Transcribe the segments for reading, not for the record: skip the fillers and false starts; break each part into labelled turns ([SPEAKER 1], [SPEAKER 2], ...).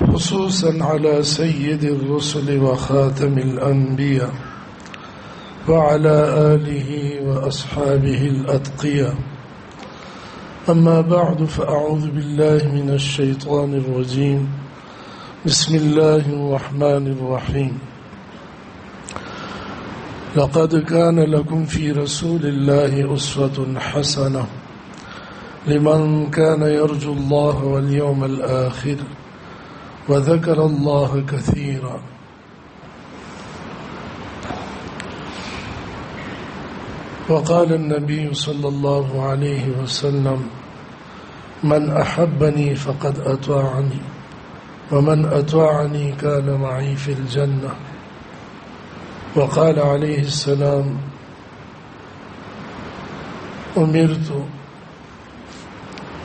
[SPEAKER 1] خصوصا على سيد الرسل وخاتم الأنبياء وعلى آله وأصحابه الأتقياء. أما بعد، فأعوذ بالله من الشيطان الرجيم. بسم الله الرحمن الرحيم. لقد كان لكم في رسول الله أسوة حسنة لمن كان يرجو الله واليوم الآخر وذكر الله كثيرا. وقال النبي صلى الله عليه وسلم: من أحبني فقد أطاعني ومن أطاعني كان معي في الجنة. وقال عليه السلام: أمرت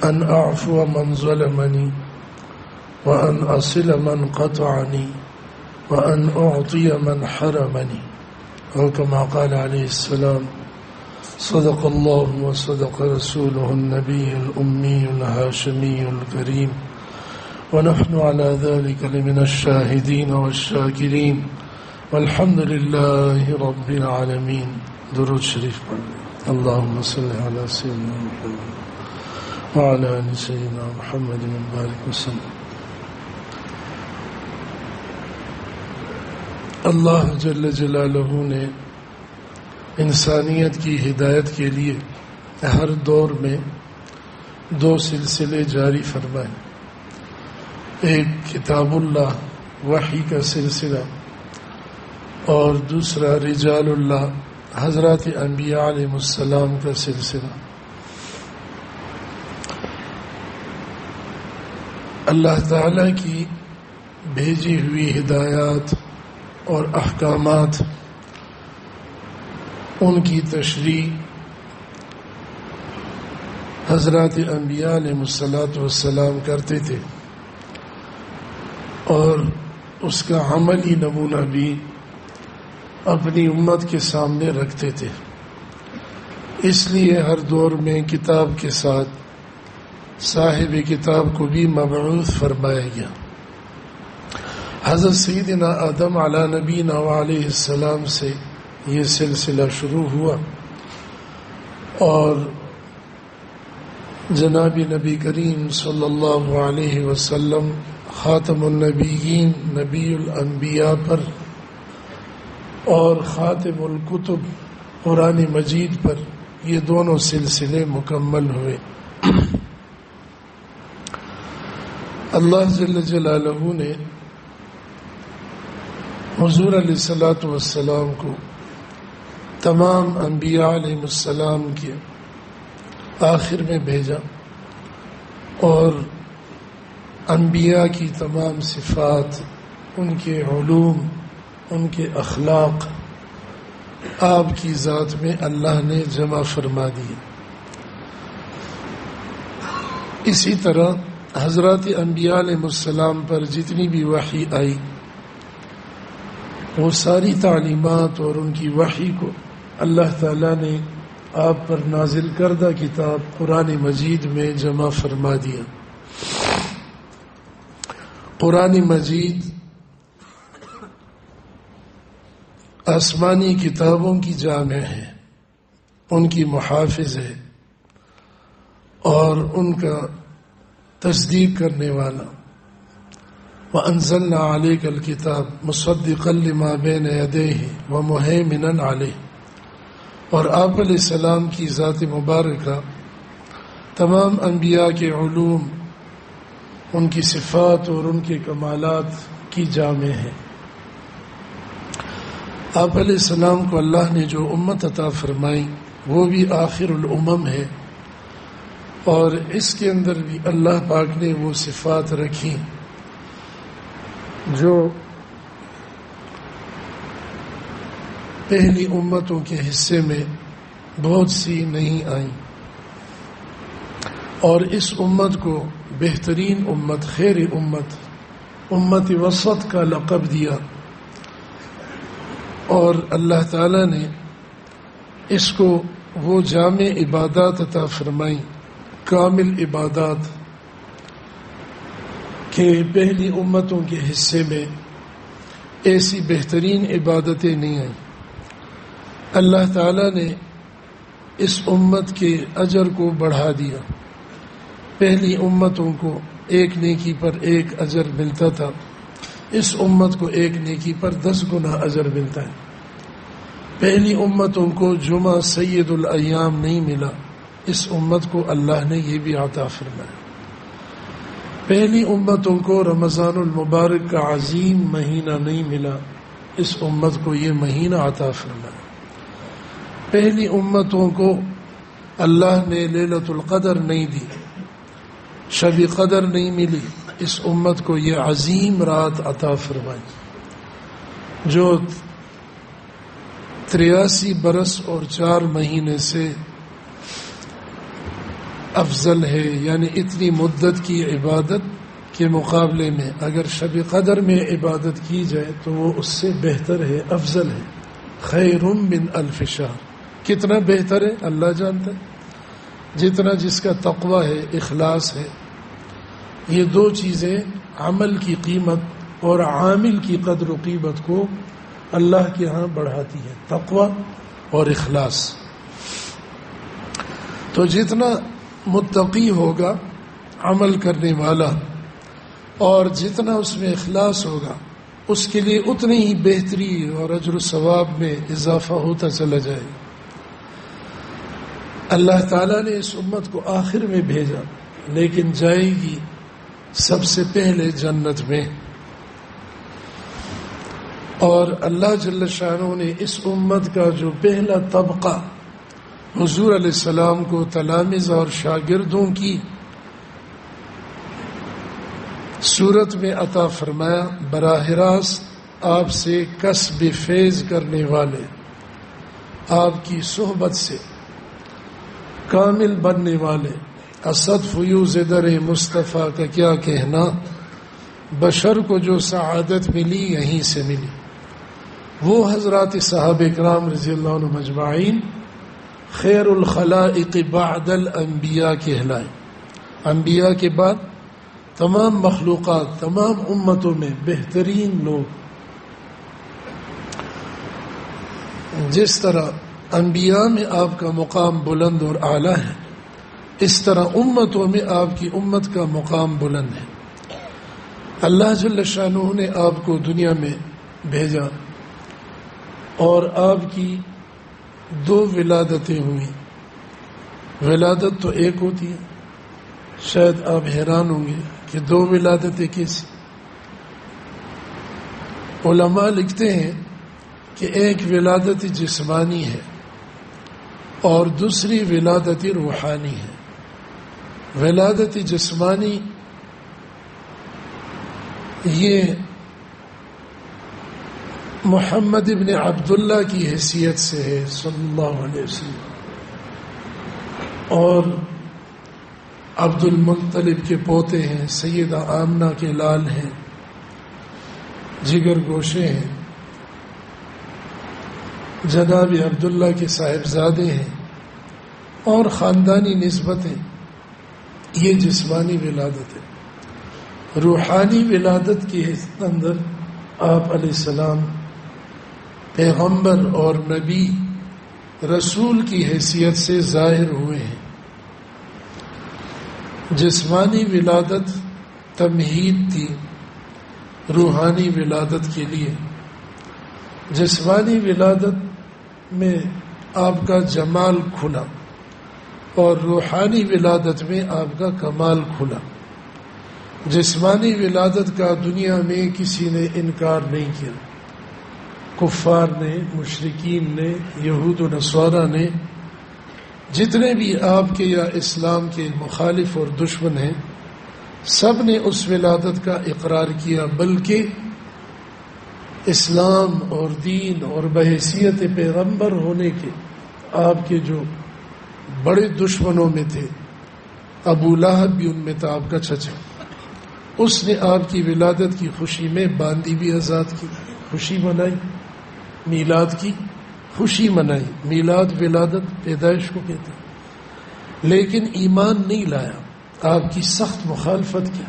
[SPEAKER 1] أن أعفو من ظلمني وأن أصل من قطعني وأن أعطي من حرمني. أو كما قال عليه السلام: صدق الله وصدق رسوله النبي الأمي الهاشمي الكريم، ونحن على ذلك لمن الشاهدين والشاكرين، والحمد لله رب العالمين. درود شریف پڑھ. اللهم صل على سيدنا محمد وعلى آل سيدنا محمد وبارك وسلم. اللہ جل جلالہ نے انسانیت کی ہدایت کے لیے ہر دور میں دو سلسلے جاری فرمائے. ایک کتاب اللہ وحی کا سلسلہ اور دوسرا رجال اللہ حضرات انبیاء علیہ السلام کا سلسلہ. اللہ تعالی کی بھیجی ہوئی ہدایات اور احکامات، ان کی تشریح حضرات انبیاء علیہ السلام کرتے تھے اور اس کا عملی نمونہ بھی اپنی امت کے سامنے رکھتے تھے. اس لیے ہر دور میں کتاب کے ساتھ صاحب کتاب کو بھی مبعوث فرمایا گیا. حضرت سیدنا آدم علی نبینا علیہ السلام سے یہ سلسلہ شروع ہوا اور جناب نبی کریم صلی اللہ علیہ وسلم خاتم النبیین، نبی الانبیاء پر اور خاتم الکتب قرآن مجید پر یہ دونوں سلسلے مکمل ہوئے. اللہ جل جلالہ نے حضور علیہ الصلوۃ والسلام کو تمام انبیاء علیہ السلام کے آخر میں بھیجا اور انبیاء کی تمام صفات، ان کے علوم، ان کے اخلاق آپ کی ذات میں اللہ نے جمع فرما دیے. اسی طرح حضرات انبیاء علیہ السلام پر جتنی بھی وحی آئی وہ ساری تعلیمات اور ان کی وحی کو اللہ تعالیٰ نے آپ پر نازل کردہ کتاب قرآن مجید میں جمع فرما دیا. قرآن مجید آسمانی کتابوں کی جامع ہے، ان کی محافظ ہے اور ان کا تصدیق کرنے والا. وَأَنزَلْنَا عَلَيْكَ الْكِتَابَ مُصَدِّقًا لِمَا بَيْنَ يَدَيْهِ وَمُهَيْمِنًا عَلَيْهِ. اور آپ علیہ السلام کی ذات مبارکہ تمام انبیاء کے علوم، ان کی صفات اور ان کے کمالات کی جامع ہے. آپ علیہ السلام کو اللہ نے جو امت عطا فرمائی وہ بھی آخر الامم ہے، اور اس کے اندر بھی اللہ پاک نے وہ صفات رکھی جو پہلی امتوں کے حصے میں بہت سی نہیں آئیں، اور اس امت کو بہترین امت، خیر امت، امت وسط کا لقب دیا. اور اللہ تعالیٰ نے اس کو وہ جامع عبادات عطا فرمائی، کامل عبادات کہ پہلی امتوں کے حصے میں ایسی بہترین عبادتیں نہیں آئیں. اللہ تعالیٰ نے اس امت کے اجر کو بڑھا دیا. پہلی امتوں کو ایک نیکی پر ایک اجر ملتا تھا، اس امت کو ایک نیکی پر 10 گنا اجر ملتا ہے. پہلی امتوں کو جمعہ سید الایام نہیں ملا، اس امت کو اللہ نے یہ بھی عطا فرمایا. پہلی امتوں کو رمضان المبارک کا عظیم مہینہ نہیں ملا، اس امت کو یہ مہینہ عطا فرمایا. پہلی امتوں کو اللہ نے لیلۃ القدر نہیں دی، شب قدر نہیں ملی، اس امت کو یہ عظیم رات عطا فرمائی جو 83 برس اور 4 مہینے سے افضل ہے. یعنی اتنی مدت کی عبادت کے مقابلے میں اگر شب قدر میں عبادت کی جائے تو وہ اس سے بہتر ہے، افضل ہے. خیر من الف شہر. کتنا بہتر ہے اللہ جانتا ہے. جتنا جس کا تقوی ہے، اخلاص ہے، یہ 2 چیزیں عمل کی قیمت اور عامل کی قدر و قیمت کو اللہ کے ہاں بڑھاتی ہے، تقوی اور اخلاص. تو جتنا متقی ہوگا عمل کرنے والا اور جتنا اس میں اخلاص ہوگا اس کے لیے اتنی ہی بہتری اور اجر و ثواب میں اضافہ ہوتا چلا جائے. اللہ تعالیٰ نے اس امت کو آخر میں بھیجا، لیکن جائے گی سب سے پہلے جنت میں. اور اللہ جل شانہ نے اس امت کا جو پہلا طبقہ حضور علیہ السلام کو تلامذہ اور شاگردوں کی صورت میں عطا فرمایا، براہ راست آپ سے کسب فیض کرنے والے، آپ کی صحبت سے کامل بننے والے. اسد فیوز در مصطفیٰ کا کیا کہنا، بشر کو جو سعادت ملی یہیں سے ملی. وہ حضرات صحابہ کرام رضی اللہ عنہم اجمعین خیر الخلائق بعد الانبیاء کہلائے. انبیاء کے بعد تمام مخلوقات، تمام امتوں میں بہترین لوگ. جس طرح انبیاء میں آپ کا مقام بلند اور اعلیٰ ہے، اس طرح امتوں میں آپ کی امت کا مقام بلند ہے. اللہ جل شانہ نے آپ کو دنیا میں بھیجا اور آپ کی 2 ولادتیں ہوئیں. ولادت تو ایک ہوتی ہے، شاید آپ حیران ہوں گے کہ 2 ولادتیں کیسی. علماء لکھتے ہیں کہ ایک ولادت جسمانی ہے اور دوسری ولادت روحانی ہے. ولادت جسمانی یہ محمد ابن عبداللہ کی حیثیت سے ہے صلی اللہ علیہ وسلم، اور عبد المطلب کے پوتے ہیں، سیدہ آمنہ کے لال ہیں، جگر گوشے ہیں، جناب عبداللہ کے صاحبزادے ہیں، اور خاندانی نسبتیں. یہ جسمانی ولادت ہے. روحانی ولادت کے اندر آپ علیہ السلام پیغمبر اور نبی رسول کی حیثیت سے ظاہر ہوئے ہیں. جسمانی ولادت تمہید تھی روحانی ولادت کے لیے. جسمانی ولادت میں آپ کا جمال کھلا اور روحانی ولادت میں آپ کا کمال کھلا. جسمانی ولادت کا دنیا میں کسی نے انکار نہیں کیا. کفار نے، مشرکین نے، یہود و نصارہ نے، جتنے بھی آپ کے یا اسلام کے مخالف اور دشمن ہیں، سب نے اس ولادت کا اقرار کیا. بلکہ اسلام اور دین اور بحیثیت پیغمبر ہونے کے آپ کے جو بڑے دشمنوں میں تھے، ابو لہب بھی ان میں تھا، آپ کا چچا. اس نے آپ کی ولادت کی خوشی میں باندی بھی آزاد کی، خوشی منائی، میلاد کی خوشی منائی. میلاد ولادت پیدائش کو کہتے ہیں. لیکن ایمان نہیں لایا، آپ کی سخت مخالفت کی.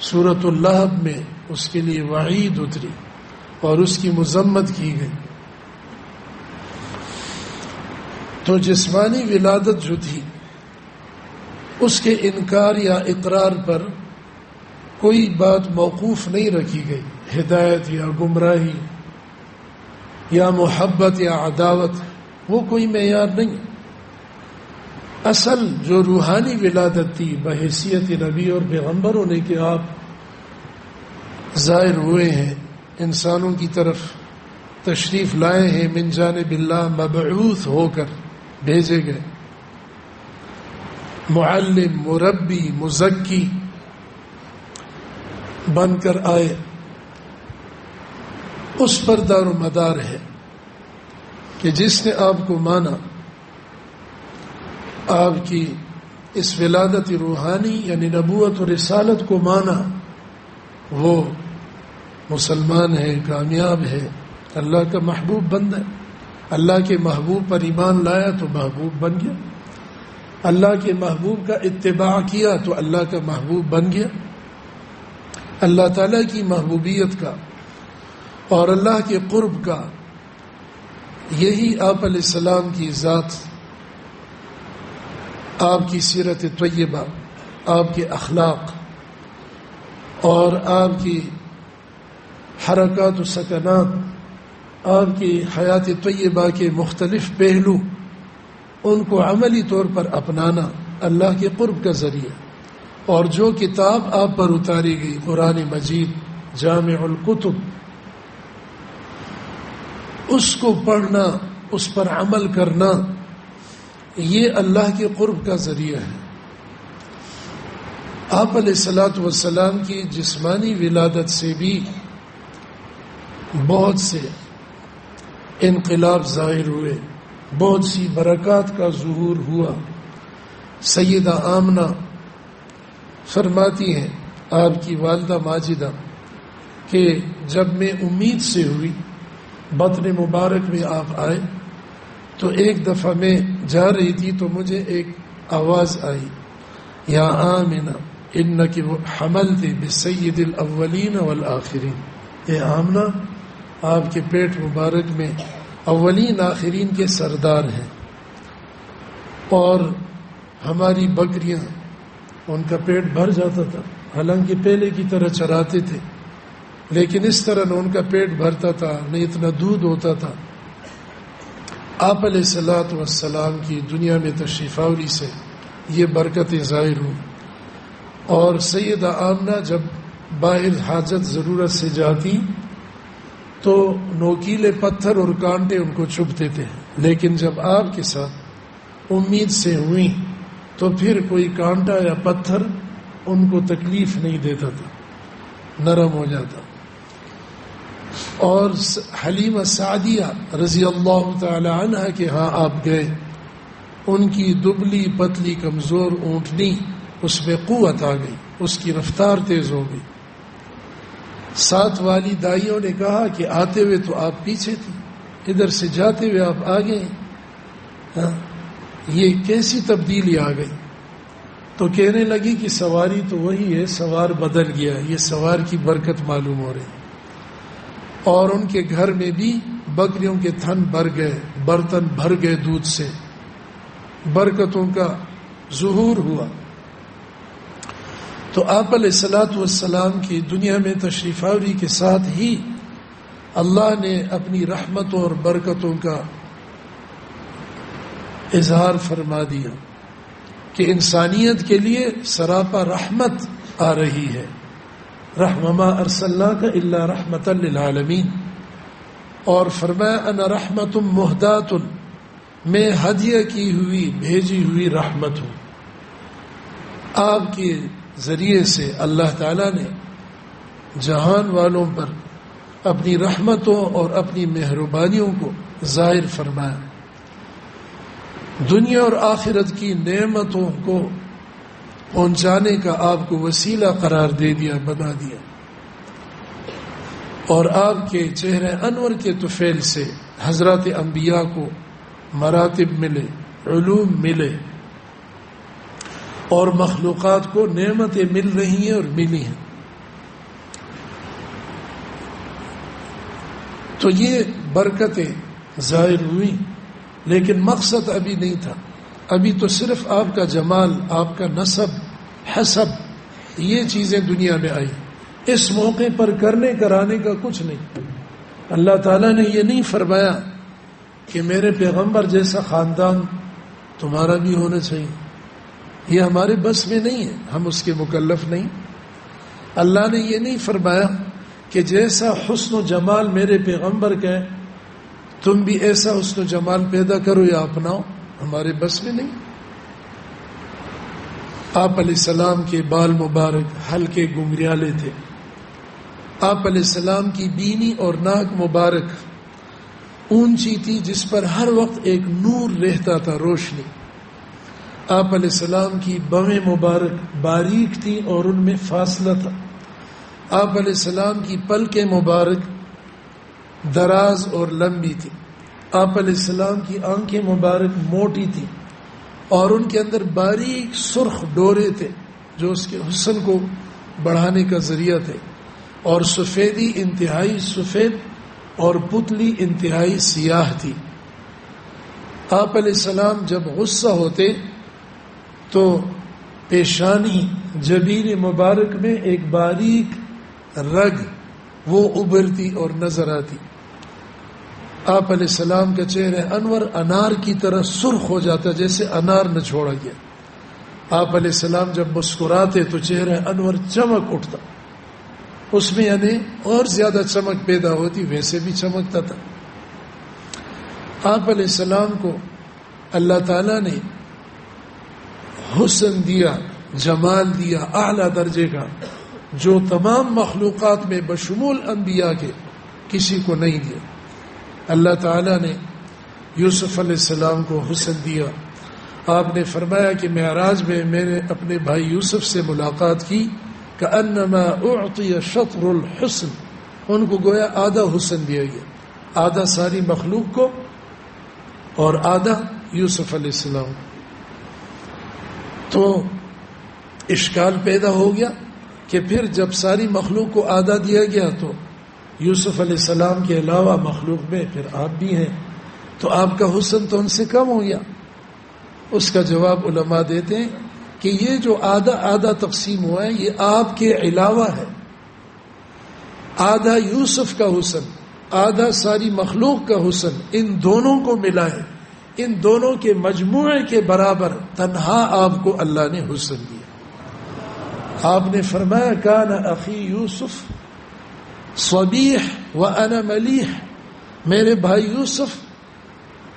[SPEAKER 1] سورۃ اللہب میں اس کے لیے وعید اتری اور اس کی مذمت کی گئی. تو جسمانی ولادت جو تھی اس کے انکار یا اقرار پر کوئی بات موقوف نہیں رکھی گئی. ہدایت یا گمراہی یا محبت یا عداوت وہ کوئی معیار نہیں. اصل جو روحانی ولادت تھی بحیثیت نبی اور پیغمبر ہونے کے آپ ظاہر ہوئے ہیں، انسانوں کی طرف تشریف لائے ہیں، من جانب اللہ مبعوث ہو کر بھیجے گئے، معلم مربی مزکی بن کر آئے، اس پر دار و مدار ہے کہ جس نے آپ کو مانا، آپ کی اس ولادت روحانی یعنی نبوت و رسالت کو مانا، وہ مسلمان ہے، کامیاب ہے، اللہ کا محبوب بندہ ہے. اللہ کے محبوب پر ایمان لایا تو محبوب بن گیا، اللہ کے محبوب کا اتباع کیا تو اللہ کا محبوب بن گیا. اللہ تعالیٰ کی محبوبیت کا اور اللہ کے قرب کا یہی آپ علیہ السلام کی ذات، آپ کی سیرت طیبہ، آپ کے اخلاق اور آپ کی حرکات و سکنات، آپ کی حیات طیبہ کے مختلف پہلو، ان کو عملی طور پر اپنانا اللہ کے قرب کا ذریعہ. اور جو کتاب آپ پر اتاری گئی قرآن مجید جامع الکتب، اس کو پڑھنا، اس پر عمل کرنا، یہ اللہ کے قرب کا ذریعہ ہے. آپ علیہ الصلاۃ والسلام کی جسمانی ولادت سے بھی بہت سے انقلاب ظاہر ہوئے، بہت سی برکات کا ظہور ہوا. سیدہ آمنہ فرماتی ہیں، آپ کی والدہ ماجدہ، کہ جب میں امید سے ہوئی بطن مبارک میں آپ آئے تو ایک دفعہ میں جا رہی تھی تو مجھے ایک آواز آئی، یا آمنہ انکی حملت بسید الاولین والآخرین. اے آمنہ، آپ کے پیٹ مبارک میں اولین آخرین کے سردار ہیں. اور ہماری بکریاں، ان کا پیٹ بھر جاتا تھا، حالانکہ پہلے کی طرح چراتے تھے، لیکن اس طرح نہ ان کا پیٹ بھرتا تھا نہ اتنا دودھ ہوتا تھا. آپ علیہ الصلاۃ والسلام کی دنیا میں تشریف آوری سے یہ برکتیں ظاہر ہوں. اور سیدہ آمنہ جب باہر حاجت ضرورت سے جاتی تو نوکیلے پتھر اور کانٹے ان کو چبھتے تھے، لیکن جب آپ کے ساتھ امید سے ہوئیں تو پھر کوئی کانٹا یا پتھر ان کو تکلیف نہیں دیتا تھا، نرم ہو جاتا. اور حلیمہ سعدیہ رضی اللہ تعالی عنہ کے ہاں آپ گئے، ان کی دبلی پتلی کمزور اونٹنی، اس میں قوت آ گئی، اس کی رفتار تیز ہو گئی. ساتھ والی دائیوں نے کہا کہ آتے ہوئے تو آپ پیچھے تھی، ادھر سے جاتے ہوئے آپ آگے ہیں، یہ کیسی تبدیلی آ گئی؟ تو کہنے لگی کہ سواری تو وہی ہے، سوار بدل گیا، یہ سوار کی برکت معلوم ہو رہی. اور ان کے گھر میں بھی بکریوں کے تھن بھر گئے، برتن بھر گئے دودھ سے، برکتوں کا ظہور ہوا. تو آپ علیہ الصلاۃ والسلام کی دنیا میں تشریف آوری کے ساتھ ہی اللہ نے اپنی رحمتوں اور برکتوں کا اظہار فرما دیا کہ انسانیت کے لیے سراپا رحمت آ رہی ہے. رحمما ارسلناک الا رحمۃ للعالمین. اور فرمایا انا رحمت مہدات، میں ہدیہ کی ہوئی بھیجی ہوئی رحمت ہوں. آپ کے ذریعے سے اللہ تعالیٰ نے جہان والوں پر اپنی رحمتوں اور اپنی مہربانیوں کو ظاہر فرمایا. دنیا اور آخرت کی نعمتوں کو پہنچانے کا آپ کو وسیلہ قرار دے دیا، بنا دیا. اور آپ کے چہرے انور کے طفیل سے حضرات انبیاء کو مراتب ملے، علوم ملے، اور مخلوقات کو نعمتیں مل رہی ہیں اور ملی ہیں. تو یہ برکتیں ظاہر ہوئی، لیکن مقصد ابھی نہیں تھا. ابھی تو صرف آپ کا جمال، آپ کا نسب، حسب، یہ چیزیں دنیا میں آئی. اس موقع پر کرنے کرانے کا کچھ نہیں. اللہ تعالیٰ نے یہ نہیں فرمایا کہ میرے پیغمبر جیسا خاندان تمہارا بھی ہونا چاہیے. یہ ہمارے بس میں نہیں ہے، ہم اس کے مکلف نہیں. اللہ نے یہ نہیں فرمایا کہ جیسا حسن و جمال میرے پیغمبر کا ہے تم بھی ایسا حسن و جمال پیدا کرو یا اپناؤ. ہمارے بس میں نہیں. آپ علیہ السلام کے بال مبارک ہلکے گنگریالے تھے. آپ علیہ السلام کی بینی اور ناک مبارک اونچی تھی جس پر ہر وقت ایک نور رہتا تھا، روشنی. آپ علیہ السلام کی بویں مبارک باریک تھی اور ان میں فاصلہ تھا. آپ علیہ السلام کی پلکیں مبارک دراز اور لمبی تھی. آپ علیہ السلام کی آنکھیں مبارک موٹی تھی اور ان کے اندر باریک سرخ ڈورے تھے جو اس کے حسن کو بڑھانے کا ذریعہ تھے. اور سفیدی انتہائی سفید اور پتلی انتہائی سیاہ تھی. آپ علیہ السلام جب غصہ ہوتے تو پیشانی جبین مبارک میں ایک باریک رگ وہ ابھرتی اور نظر آتی. آپ علیہ السلام کا چہرہ انور انار کی طرح سرخ ہو جاتا جیسے انار نہ چھوڑا گیا. آپ علیہ السلام جب مسکراتے تو چہرہ انور چمک اٹھتا، اس میں یعنی اور زیادہ چمک پیدا ہوتی، ویسے بھی چمکتا تھا. آپ علیہ السلام کو اللہ تعالیٰ نے حسن دیا، جمال دیا اعلیٰ درجے کا، جو تمام مخلوقات میں بشمول انبیاء کے کسی کو نہیں دیا. اللہ تعالیٰ نے یوسف علیہ السلام کو حسن دیا. آپ نے فرمایا کہ معراج میں میں نے اپنے بھائی یوسف سے ملاقات کی، کأنما اعطی شطر الحسن، ان کو گویا آدھا حسن دیا گیا، آدھا ساری مخلوق کو اور آدھا یوسف علیہ السلام. تو اشکال پیدا ہو گیا کہ پھر جب ساری مخلوق کو آدھا دیا گیا تو یوسف علیہ السلام کے علاوہ مخلوق میں پھر آپ بھی ہیں، تو آپ کا حسن تو ان سے کم ہو گیا. اس کا جواب علماء دیتے ہیں کہ یہ جو آدھا آدھا تقسیم ہوا ہے یہ آپ کے علاوہ ہے. آدھا یوسف کا حسن، آدھا ساری مخلوق کا حسن، ان دونوں کو ملا ہے، ان دونوں کے مجموعے کے برابر تنہا آپ کو اللہ نے حسن دیا. آپ نے فرمایا کان اخی یوسف صبیح وانا ملیح، میرے بھائی یوسف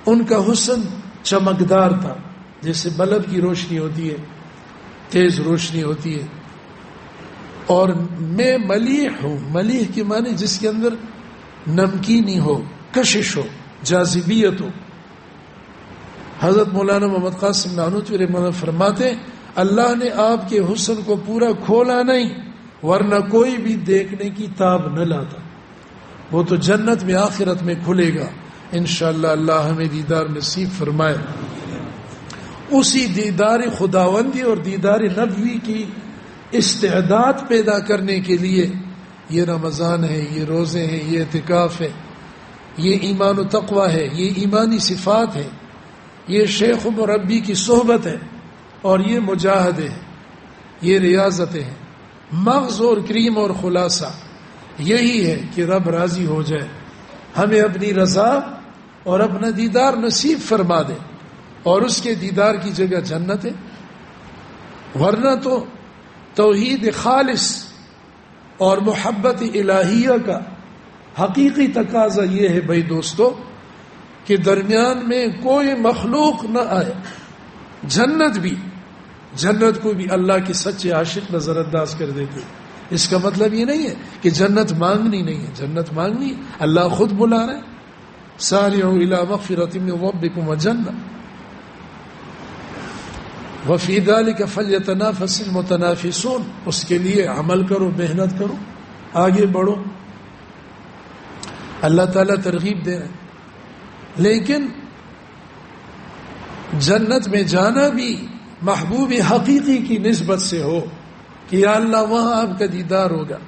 [SPEAKER 1] ان کا حسن چمکدار تھا، جیسے بلب کی روشنی ہوتی ہے، تیز روشنی ہوتی ہے. اور میں ملیح ہوں. ملیح کی معنی جس کے اندر نمکینی ہو، کشش ہو، جاذبیت ہو. حضرت مولانا محمد قاسم نانوتوی رحمہ اللہ فرماتے اللہ نے آپ کے حسن کو پورا کھولا نہیں، ورنہ کوئی بھی دیکھنے کی تاب نہ لاتا. وہ تو جنت میں آخرت میں کھلے گا انشاءاللہ. اللہ ہمیں دیدار نصیب فرمائے. اسی دیدار خداوندی اور دیدار نبوی کی استعداد پیدا کرنے کے لیے یہ رمضان ہے، یہ روزے ہیں، یہ اعتکاف ہے، یہ ایمان و تقوی ہے، یہ ایمانی صفات ہے، یہ شیخ و مربی کی صحبت ہے، اور یہ مجاہدے ہیں، یہ ریاضتیں ہیں. مغز اور کریم اور خلاصہ یہی ہے کہ رب راضی ہو جائے، ہمیں اپنی رضا اور اپنا دیدار نصیب فرما دے، اور اس کے دیدار کی جگہ جنت ہے. ورنہ تو توحید خالص اور محبت الہیہ کا حقیقی تقاضا یہ ہے بھائی دوستو کہ درمیان میں کوئی مخلوق نہ آئے. جنت کو بھی اللہ کے سچے عاشق نظر انداز کر دیتے. اس کا مطلب یہ نہیں ہے کہ جنت مانگنی نہیں ہے، جنت مانگنی ہے. اللہ خود بلا رہا ہے، سارعوا الی مغفرۃ من ربکم وجنہ وفی ذلک فلیتنافس المتنافسون. اس کے لیے عمل کرو، محنت کرو، آگے بڑھو. اللہ تعالیٰ ترغیب دے رہے ہیں. لیکن جنت میں جانا بھی محبوب حقیقی کی نسبت سے ہو کہ یا اللہ وہاں آپ کا دیدار ہوگا،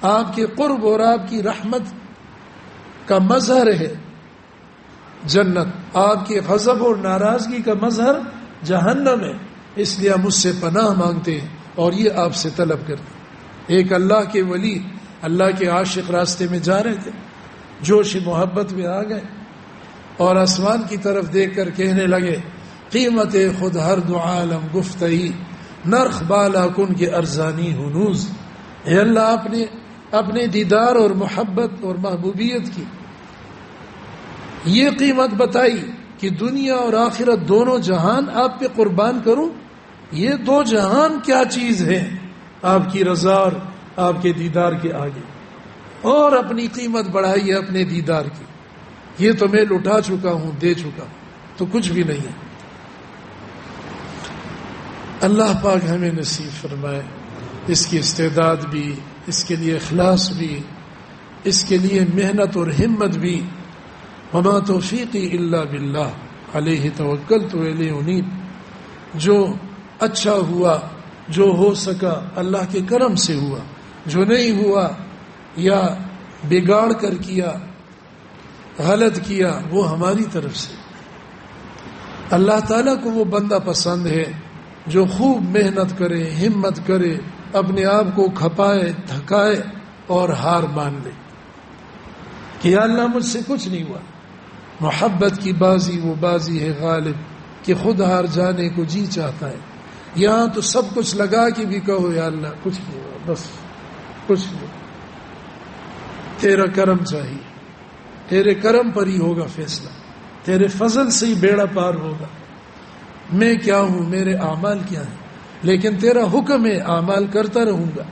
[SPEAKER 1] آپ کے قرب اور آپ کی رحمت کا مظہر ہے جنت، آپ کی غضب اور ناراضگی کا مظہر جہنم ہے، اس لیے ہم اس سے پناہ مانگتے ہیں اور یہ آپ سے طلب کرتے ہیں۔ ایک اللہ کے ولی اللہ کے عاشق راستے میں جا رہے تھے، جوش محبت میں آ گئے اور آسمان کی طرف دیکھ کر کہنے لگے قیمت خود ہر دو عالم گفتہی نرخ بالا کن کے ارزانی ہنوز۔ اے اللہ اپنے دیدار اور محبت اور محبوبیت کی یہ قیمت بتائی کہ دنیا اور آخرت دونوں جہان آپ پہ قربان کروں، یہ دو جہان کیا چیز ہے آپ کی رضا اور آپ کے دیدار کے آگے، اور اپنی قیمت بڑھائی ہے اپنے دیدار کی، یہ تو میں لٹا چکا ہوں، دے چکا ہوں، تو کچھ بھی نہیں ہے۔ اللہ پاک ہمیں نصیب فرمائے اس کی استعداد بھی، اس کے لیے اخلاص بھی، اس کے لیے محنت اور ہمت بھی۔ وما توفیقی الا باللہ علیہ توکلت والیہ انیب، جو اچھا ہوا، جو ہو سکا اللہ کے کرم سے ہوا، جو نہیں ہوا یا بگاڑ کر کیا، غلط کیا، وہ ہماری طرف سے۔ اللہ تعالیٰ کو وہ بندہ پسند ہے جو خوب محنت کرے، ہمت کرے، اپنے آپ کو کھپائے تھکائے اور ہار مان لے کہ یا اللہ مجھ سے کچھ نہیں ہوا۔ محبت کی بازی وہ بازی ہے غالب کہ خود ہار جانے کو جی چاہتا ہے۔ یہاں تو سب کچھ لگا کے بھی کہو یا اللہ کچھ نہیں ہوا، بس کچھ نہیں، تیرا کرم چاہیے، تیرے کرم پر ہی ہوگا فیصلہ، تیرے فضل سے ہی بیڑا پار ہوگا۔ میں کیا ہوں، میرے اعمال کیا ہیں، لیکن تیرا حکم ہے، اعمال کرتا رہوں گا۔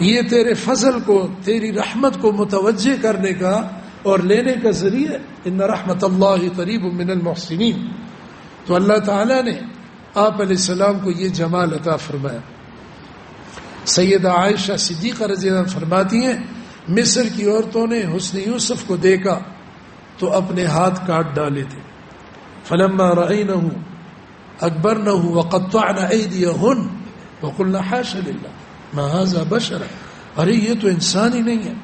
[SPEAKER 1] یہ تیرے فضل کو، تیری رحمت کو متوجہ کرنے کا اور لینے کا ذریعہ، ان رحمت اللہ قریب من المحسنین۔ تو اللہ تعالیٰ نے آپ علیہ السلام کو یہ جمال عطا فرمایا۔ سیدہ عائشہ صدیقہ رضی اللہ عنہ فرماتی ہیں مصر کی عورتوں نے حسن یوسف کو دیکھا تو اپنے ہاتھ کاٹ ڈالے تھے۔ فلما رأینہ اکبرنہ وقطعن ایدیہن وقلن حاشا للہ ما ھذا بشر، ارے یہ تو انسان ہی نہیں ہے۔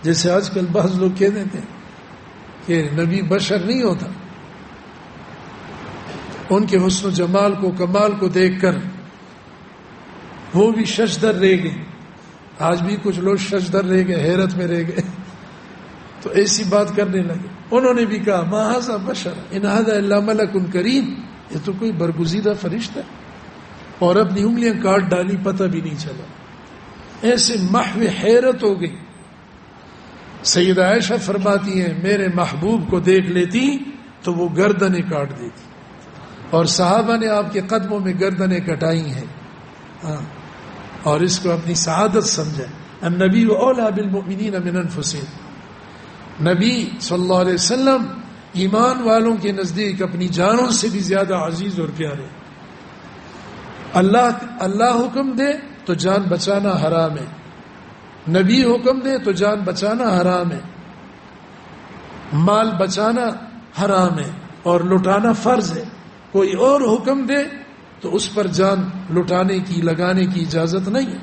[SPEAKER 1] جیسے آج کل بعض لوگ کہہ دیتے ہیں کہ نبی بشر نہیں ہوتا، ان کے حسن و جمال کو، کمال کو دیکھ کر وہ بھی ششدر رہ گئے۔ آج بھی کچھ لوگ ششدر رہ گئے، حیرت میں رہ گئے، تو ایسی بات کرنے لگے۔ انہوں نے بھی کہا ما ھذا بشر ان ھذا الا ملک کریم، یہ تو کوئی برگزیدہ فرشتہ ہے، اور اپنی انگلیاں کاٹ ڈالی، پتہ بھی نہیں چلا۔ ایسے محو حیرت ہو گئی۔ سیدہ عائشہ فرماتی ہیں میرے محبوب کو دیکھ لیتی تو وہ گردنیں کاٹ دیتی، اور صحابہ نے آپ کے قدموں میں گردنیں کٹائی ہیں، اور اس کو اپنی سعادت سمجھا۔ النبی اولیٰ بالمؤمنین من انفسہم، نبی صلی اللہ علیہ وسلم ایمان والوں کے نزدیک اپنی جانوں سے بھی زیادہ عزیز اور پیارے۔ اللہ حکم دے تو جان بچانا حرام ہے، نبی حکم دے تو جان بچانا حرام ہے، مال بچانا حرام ہے اور لٹانا فرض ہے۔ کوئی اور حکم دے تو اس پر جان لٹانے کی، لگانے کی اجازت نہیں ہے،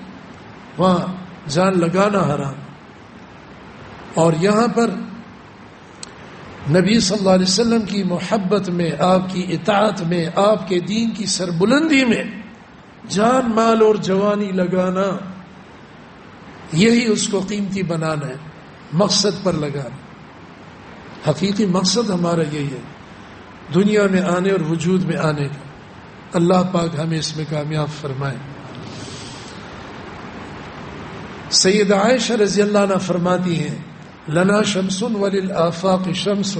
[SPEAKER 1] وہاں جان لگانا حرام۔ اور یہاں پر نبی صلی اللہ علیہ وسلم کی محبت میں، آپ کی اطاعت میں، آپ کے دین کی سربلندی میں جان، مال اور جوانی لگانا، یہی اس کو قیمتی بنانا ہے، مقصد پر لگانا۔ حقیقی مقصد ہمارا یہی ہے، دنیا میں آنے اور وجود میں آنے کا۔ اللہ پاک ہمیں اس میں کامیاب فرمائے۔ سیدہ عائشہ رضی اللہ عنہ فرماتی ہیں لنا شمس وللآفاق شمس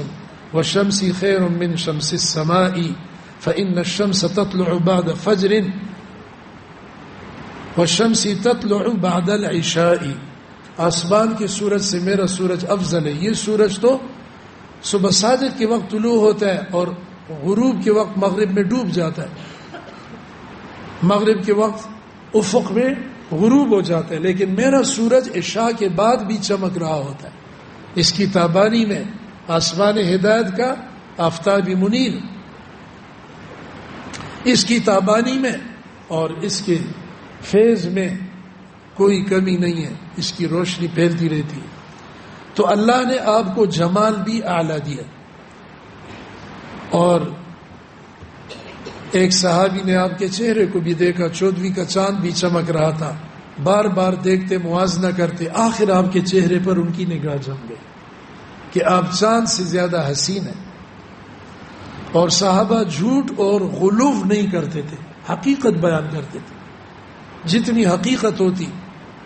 [SPEAKER 1] وشمسی خیر من شمس السماء فإن الشمس تطلع بعد فجر والشمس تطلع بعد العشاء، آسمان کے سورج سے میرا سورج افضل ہے۔ یہ سورج تو صبح صادق کے وقت طلوع ہوتا ہے اور غروب کے وقت مغرب میں ڈوب جاتا ہے، مغرب کے وقت افق میں غروب ہو جاتا ہے، لیکن میرا سورج عشاء کے بعد بھی چمک رہا ہوتا ہے۔ اس کی تابانی میں آسمان ہدایت کا آفتاب منیر، اس کی تابانی میں اور اس کے فیض میں کوئی کمی نہیں ہے، اس کی روشنی پھیلتی رہتی ہے۔ تو اللہ نے آپ کو جمال بھی اعلیٰ دیا. اور ایک صحابی نے آپ کے چہرے کو بھی دیکھا، 14ویں کا چاند بھی چمک رہا تھا، بار بار دیکھتے، موازنہ کرتے، آخر آپ کے چہرے پر ان کی نگاہ جم گئی کہ آپ چاند سے زیادہ حسین ہیں. اور صحابہ جھوٹ اور غلو نہیں کرتے تھے، حقیقت بیان کرتے تھے، جتنی حقیقت ہوتی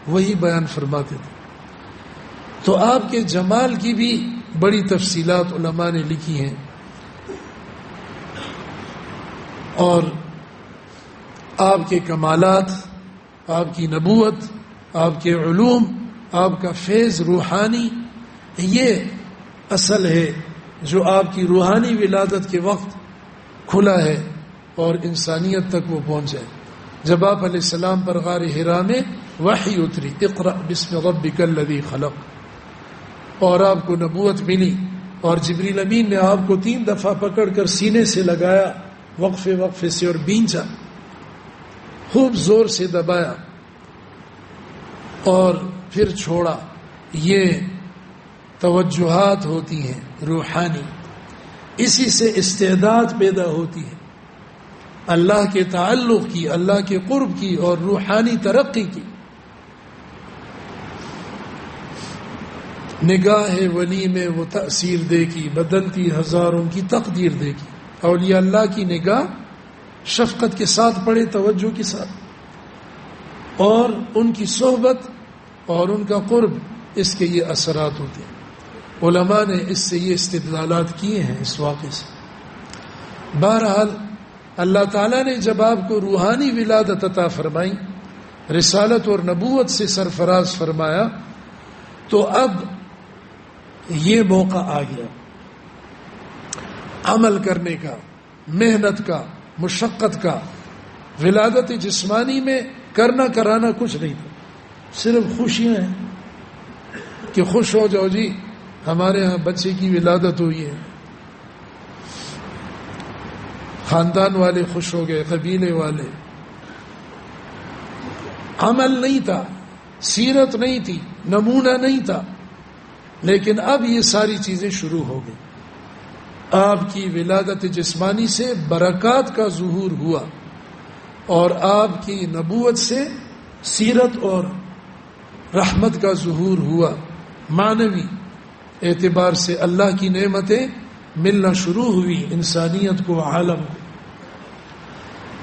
[SPEAKER 1] وہی بیان فرماتے تھے. تو آپ کے جمال کی بھی بڑی تفصیلات علماء نے لکھی ہیں. اور آپ کے کمالات، آپ کی نبوت، آپ کے علوم، آپ کا فیض روحانی، یہ اصل ہے جو آپ کی روحانی ولادت کے وقت کھلا ہے اور انسانیت تک وہ پہنچ جائے. جب آپ علیہ السلام پر غار حرا میں وحی اتری، اقرأ بسم ربک الذی خلق، اور آپ کو نبوت ملی، اور جبریل امین نے آپ کو 3 دفعہ پکڑ کر سینے سے لگایا، وقفے سے، اور بینچا، خوب زور سے دبایا اور پھر چھوڑا. یہ توجہات ہوتی ہیں روحانی، اسی سے استعداد پیدا ہوتی ہے اللہ کے تعلق کی، اللہ کے قرب کی اور روحانی ترقی کی. نگاہ ولی میں وہ تأثیر دے گی، بدلتی ہزاروں کی تقدیر دے گی. اولیاء اللہ کی نگاہ شفقت کے ساتھ پڑے، توجہ کے ساتھ، اور ان کی صحبت اور ان کا قرب، اس کے یہ اثرات ہوتے ہیں. علماء نے اس سے یہ استدلالات کیے ہیں اس واقعے سے. بہرحال اللہ تعالیٰ نے جب آپ کو روحانی ولادت عطا فرمائی، رسالت اور نبوت سے سرفراز فرمایا، تو اب یہ موقع آ گیا عمل کرنے کا، محنت کا، مشقت کا. ولادت جسمانی میں کرنا کرانا کچھ نہیں تھا، صرف خوشیاں ہیں کہ خوش ہو جاؤ جی ہمارے ہاں بچے کی ولادت ہوئی ہے، خاندان والے خوش ہو گئے، قبیلے والے. عمل نہیں تھا، سیرت نہیں تھی، نمونہ نہیں تھا. لیکن اب یہ ساری چیزیں شروع ہو گئی. آپ کی ولادت جسمانی سے برکات کا ظہور ہوا، اور آپ کی نبوت سے سیرت اور رحمت کا ظہور ہوا. معنوی اعتبار سے اللہ کی نعمتیں ملنا شروع ہوئی انسانیت کو، عالم کو.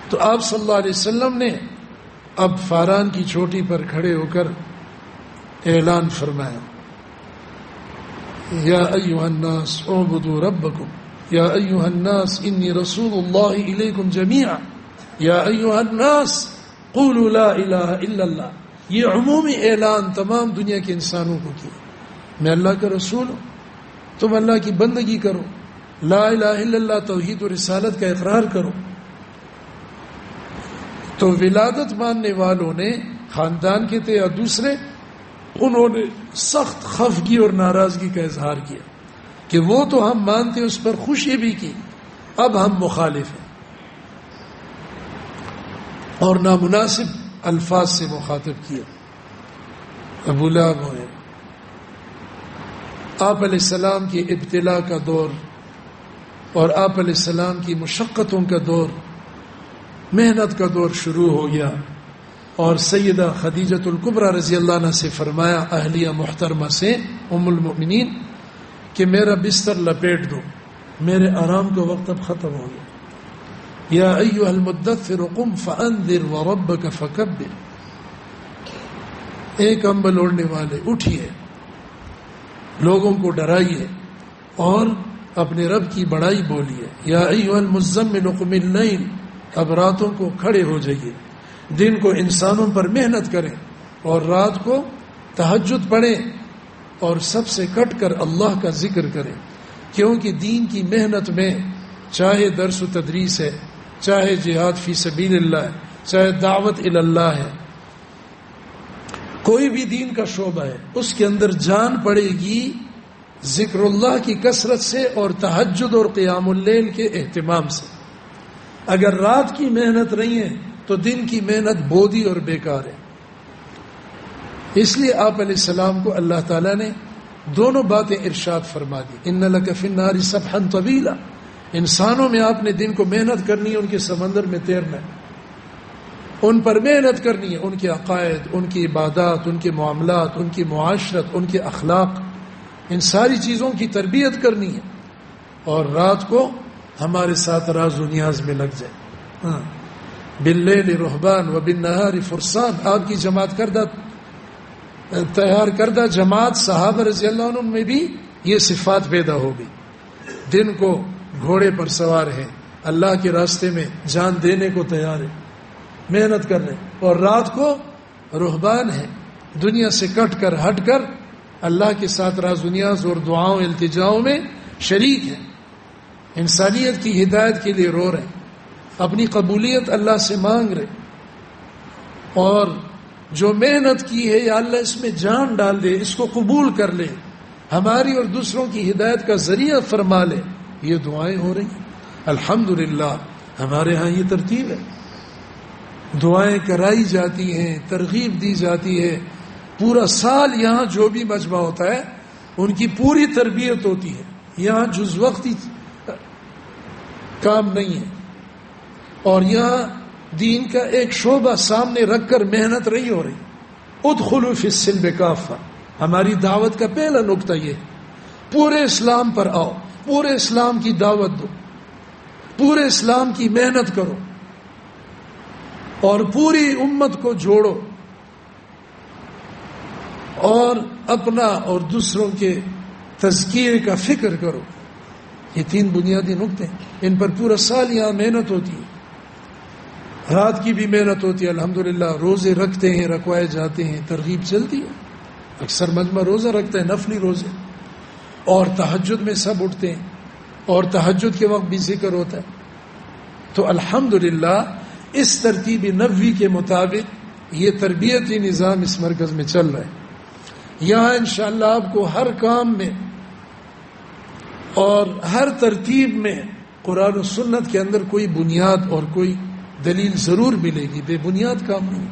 [SPEAKER 1] تو آپ صلی اللہ علیہ وسلم نے اب فاران کی چوٹی پر کھڑے ہو کر اعلان فرمایا، یا ایھا الناس اعبدوا ربکم، یا ایھا الناس انی رسول اللہ الیکم جمیعا، یا ایھا الناس قولوا لا الہ الا اللہ. یہ عمومی اعلان تمام دنیا کے انسانوں کو کیا، میں اللہ کا رسول ہوں، تم اللہ کی بندگی کرو، لا الہ الا اللہ توحید و رسالت کا اقرار کرو. تو ولادت ماننے والوں نے، خاندان کے تھے یا دوسرے، انہوں نے سخت خفگی اور ناراضگی کا اظہار کیا کہ وہ تو ہم مانتے، اس پر خوشی بھی کی، اب ہم مخالف ہیں، اور نامناسب الفاظ سے مخاطب کیا. ابو لہب ہوئے، آپ علیہ السلام کی ابتلا کا دور اور آپ علیہ السلام کی مشقتوں کا دور، محنت کا دور شروع ہو گیا. اور سیدہ خدیجۃ الکبریٰ رضی اللہ عنہ سے فرمایا، اہلیہ محترمہ سے، ام المؤمنین، کہ میرا بستر لپیٹ دو، میرے آرام کا وقت اب ختم ہو گیا. یا ایھا المدثر قم فانذر وربک فکبر. ایک کمبل اوڑھنے والے اٹھیے، لوگوں کو ڈرائیے اور اپنے رب کی بڑائی بولیے. یا ایھا المزمل قم اللیل، اب راتوں کو کھڑے ہو جائیے، دن کو انسانوں پر محنت کریں اور رات کو تہجد پڑھیں اور سب سے کٹ کر اللہ کا ذکر کریں. کیونکہ دین کی محنت میں چاہے درس و تدریس ہے، چاہے جہاد فی سبیل اللہ ہے، چاہے دعوت الی اللہ ہے، کوئی بھی دین کا شعبہ ہے، اس کے اندر جان پڑے گی ذکر اللہ کی کثرت سے اور تہجد اور قیام اللیل کے اہتمام سے. اگر رات کی محنت نہیں ہے تو دن کی محنت بودی اور بیکار ہے. اس لیے آپ علیہ السلام کو اللہ تعالیٰ نے دونوں باتیں ارشاد فرما دی. ان لک فی النار سبحا طویلا، انسانوں میں آپ نے دن کو محنت کرنی ہے، ان کے سمندر میں تیرنا ہے، ان پر محنت کرنی ہے، ان کے عقائد، ان کی عبادات، ان کے معاملات، ان کی معاشرت، ان کے اخلاق، ان ساری چیزوں کی تربیت کرنی ہے. اور رات کو ہمارے ساتھ راز و نیاز میں لگ جائے. باللیل رہبان و بالنہار فرسان، آپ کی جماعت کردہ تیار کردہ جماعت صحابہ رضی اللہ عنہ میں بھی یہ صفات پیدا ہو گئی. دن کو گھوڑے پر سوار ہے، اللہ کے راستے میں جان دینے کو تیار ہے، محنت کر رہے ہیں. اور رات کو رہبان ہے، دنیا سے کٹ کر ہٹ کر اللہ کے ساتھ راز و نیاز اور دعاؤں التجاؤں میں شریک ہیں، انسانیت کی ہدایت کے لیے رو رہے ہیں، اپنی قبولیت اللہ سے مانگ رہے. اور جو محنت کی ہے یا اللہ اس میں جان ڈال دے، اس کو قبول کر لے، ہماری اور دوسروں کی ہدایت کا ذریعہ فرما لے، یہ دعائیں ہو رہی ہیں. الحمدللہ ہمارے ہاں یہ ترتیب ہے، دعائیں کرائی جاتی ہیں، ترغیب دی جاتی ہے. پورا سال یہاں جو بھی مجمع ہوتا ہے ان کی پوری تربیت ہوتی ہے. یہاں جز وقتی کام نہیں ہے، اور یہاں دین کا ایک شعبہ سامنے رکھ کر محنت رہی ہو رہی. ادخلوا فی السلم کافہ، ہماری دعوت کا پہلا نقطہ یہ ہے، پورے اسلام پر آؤ، پورے اسلام کی دعوت دو، پورے اسلام کی محنت کرو اور پوری امت کو جوڑو، اور اپنا اور دوسروں کے تزکیے کا فکر کرو. یہ 3 بنیادی نقطے ہیں، ان پر پورا سال یہاں محنت ہوتی ہے. رات کی بھی محنت ہوتی ہے الحمدللہ، روزے رکھتے ہیں، رکھوائے جاتے ہیں، ترغیب چلتی ہے. اکثر مجمع روزہ رکھتے ہیں، نفلی روزے، اور تہجد میں سب اٹھتے ہیں، اور تہجد کے وقت بھی ذکر ہوتا ہے. تو الحمدللہ اس ترتیب نبوی کے مطابق یہ تربیتی نظام اس مرکز میں چل رہا ہے. یہاں انشاءاللہ آپ کو ہر کام میں اور ہر ترتیب میں قرآن و سنت کے اندر کوئی بنیاد اور کوئی دلیل ضرور ملے گی، بے بنیاد کام نہیں.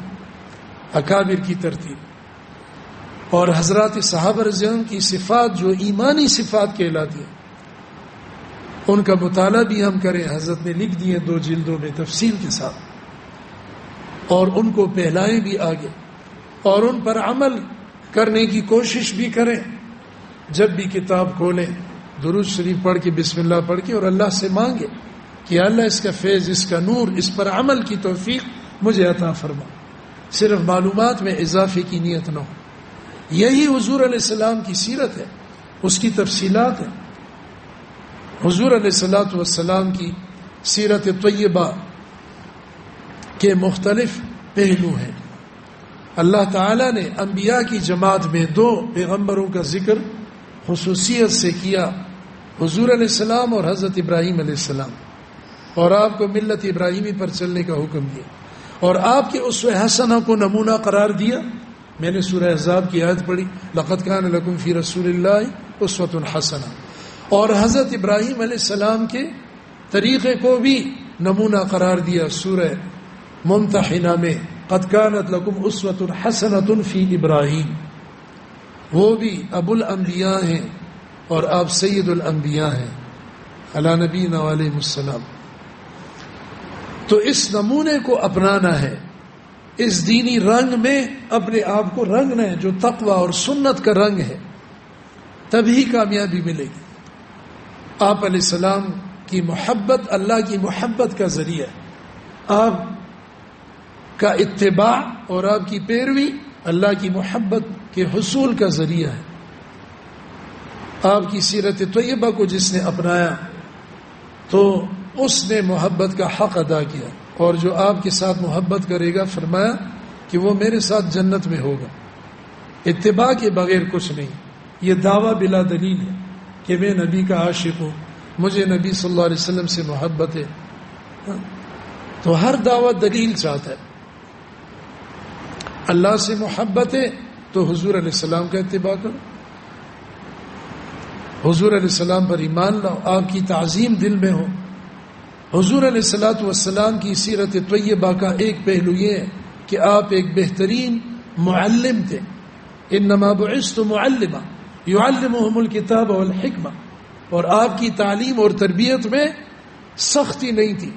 [SPEAKER 1] اکابر کی ترتیب اور حضرات صحابہ رضی اللہ عنہ کی صفات جو ایمانی صفات کہلاتی ہیں، ان کا مطالعہ بھی ہم کریں. حضرت نے لکھ دیے 2 جلدوں میں تفصیل کے ساتھ، اور ان کو پہلائیں بھی آگے، اور ان پر عمل کرنے کی کوشش بھی کریں. جب بھی کتاب کھولیں درود شریف پڑھ کے، بسم اللہ پڑھ کے، اور اللہ سے مانگے کہ اللہ اس کا فیض، اس کا نور، اس پر عمل کی توفیق مجھے عطا فرما. صرف معلومات میں اضافے کی نیت نہ ہو. یہی حضور علیہ السلام کی سیرت ہے، اس کی تفصیلات ہیں. حضور علیہ الصلوۃ والسلام کی سیرت طیبہ کے مختلف پہلو ہیں. اللہ تعالیٰ نے انبیاء کی جماعت میں 2 پیغمبروں کا ذکر خصوصیت سے کیا، حضور علیہ السلام اور حضرت ابراہیم علیہ السلام، اور آپ کو ملت ابراہیمی پر چلنے کا حکم دیا، اور آپ کے اسوہ حسنہ کو نمونہ قرار دیا. میں نے سورہ احزاب کی آیت پڑھی، لقد کان لکم فی رسول اللہ اسوۃ حسنہ، اور حضرت ابراہیم علیہ السلام کے طریقے کو بھی نمونہ قرار دیا سورہ ممتحنہ میں، قد کانت لکم اسوۃ حسنۃ فی ابراہیم. وہ بھی ابو الانبیاء ہیں اور آپ سید الانبیاء ہیں علی نبینا علیہ السلام. تو اس نمونے کو اپنانا ہے، اس دینی رنگ میں اپنے آپ کو رنگنا ہے جو تقوی اور سنت کا رنگ ہے، تبھی کامیابی ملے گی. آپ علیہ السلام کی محبت اللہ کی محبت کا ذریعہ ہے، آپ کا اتباع اور آپ کی پیروی اللہ کی محبت کے حصول کا ذریعہ ہے. آپ کی سیرت طیبہ کو جس نے اپنایا تو اس نے محبت کا حق ادا کیا، اور جو آپ کے ساتھ محبت کرے گا فرمایا کہ وہ میرے ساتھ جنت میں ہوگا. اتباع کے بغیر کچھ نہیں. یہ دعویٰ بلا دلیل ہے کہ میں نبی کا عاشق ہوں، مجھے نبی صلی اللہ علیہ وسلم سے محبت ہے. تو ہر دعویٰ دلیل چاہتا ہے. اللہ سے محبت ہے تو حضور علیہ السلام کا اتباع کرو، حضور علیہ السلام پر ایمان لاؤ، آپ کی تعظیم دل میں ہو. حضور علیہ الصلوۃ والسلام کی سیرت طیبہ کا ایک پہلو یہ ہے کہ آپ ایک بہترین معلم تھے. انما بعثت معلما، یعلمہم الکتاب والحکمہ، اور آپ کی تعلیم اور تربیت میں سختی نہیں تھی،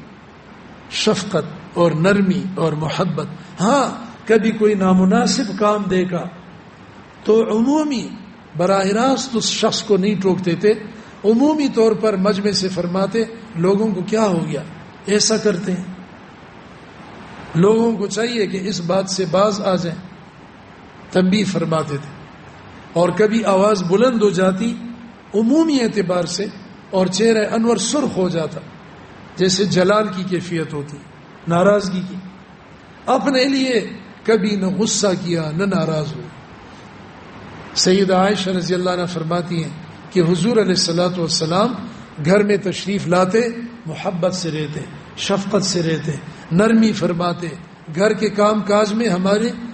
[SPEAKER 1] شفقت اور نرمی اور محبت. ہاں کبھی کوئی نامناسب کام دیکھا تو عمومی براہ راست اس شخص کو نہیں ٹوکتے تھے، عمومی طور پر مجمع سے فرماتے لوگوں کو کیا ہو گیا ایسا کرتے ہیں، لوگوں کو چاہیے کہ اس بات سے باز آ جائیں، تنبیہ فرماتے تھے. اور کبھی آواز بلند ہو جاتی عمومی اعتبار سے اور چہرہ انور سرخ ہو جاتا، جیسے جلال کی کیفیت ہوتی، ناراضگی کی. اپنے لیے کبھی نہ غصہ کیا نہ ناراض ہوئے. سیدہ عائشہ رضی اللہ عنہ فرماتی ہیں کہ حضور علیہ الصلوۃ والسلام گھر میں تشریف لاتے محبت سے رہتے، شفقت سے رہتے، نرمی فرماتے، گھر کے کام کاج میں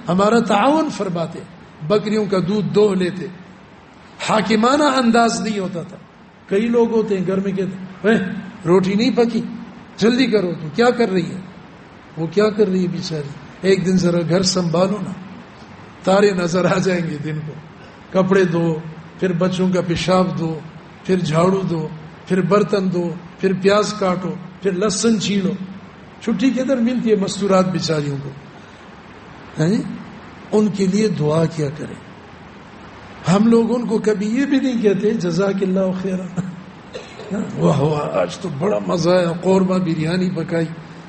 [SPEAKER 1] ہمارا تعاون فرماتے، بکریوں کا دودھ دوہ لیتے. حاکمانہ انداز نہیں ہوتا تھا. کئی لوگ ہوتے ہیں گھر میں کہتے روٹی نہیں پکی، جلدی کرو، تو کیا کر رہی ہے، وہ کیا کر رہی ہے بیچاری، ایک دن ذرا گھر سنبھالو نا، تارے نظر آ جائیں گے دن کو. کپڑے دو، پھر بچوں کا پیشاب دو، پھر جھاڑو دو، پھر برتن دو، پھر پیاز کاٹو، پھر لہسن چھیلو. چھٹی کدھر ملتی ہے مستورات بیچاریوں کو. ان کے لیے دعا کیا کریں. ہم لوگ ان کو کبھی یہ بھی نہیں کہتے جزاک اللہ خیرا، واہ واہ آج تو بڑا مزہ آیا، قورمہ بریانی پکائی،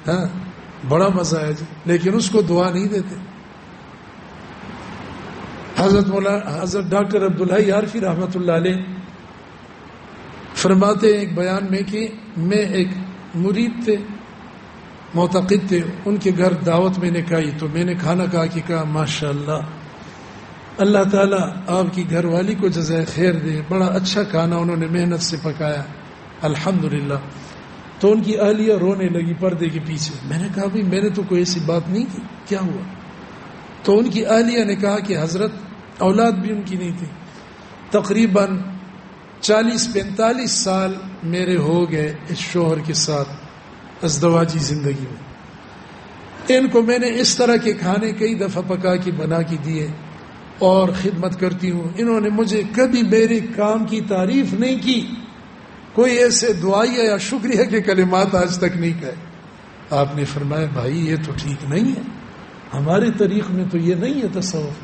[SPEAKER 1] ہاں بڑا مزہ آیا جی، لیکن اس کو دعا نہیں دیتے. حضرت ڈاکٹر عبدالحی عارفی رحمۃ اللہ علیہ فرماتے ہیں ایک بیان میں کہ میں ایک مرید تھے، معتقد تھے، ان کے گھر دعوت میں نے کھائی تو میں نے کھانا کھا کے کہا ماشاء اللہ، اللہ تعالیٰ آپ کی گھر والی کو جزائے خیر دے، بڑا اچھا کھانا انہوں نے محنت سے پکایا الحمدللہ. تو ان کی اہلیہ رونے لگی پردے کے پیچھے. میں نے کہا بھائی میں نے تو کوئی ایسی بات نہیں کی، کیا ہوا؟ تو ان کی اہلیہ نے کہا کہ حضرت اولاد بھی ان کی نہیں تھی، تقریباً 40-45 سال میرے ہو گئے اس شوہر کے ساتھ ازدواجی زندگی میں. ان کو میں نے اس طرح کے کھانے کئی دفعہ پکا کے بنا کے دیے اور خدمت کرتی ہوں، انہوں نے مجھے کبھی میرے کام کی تعریف نہیں کی، کوئی ایسے دعائیہ یا شکریہ کے کلمات آج تک نہیں کہے. آپ نے فرمایا بھائی یہ تو ٹھیک نہیں ہے، ہمارے طریق میں تو یہ نہیں ہے تصوف،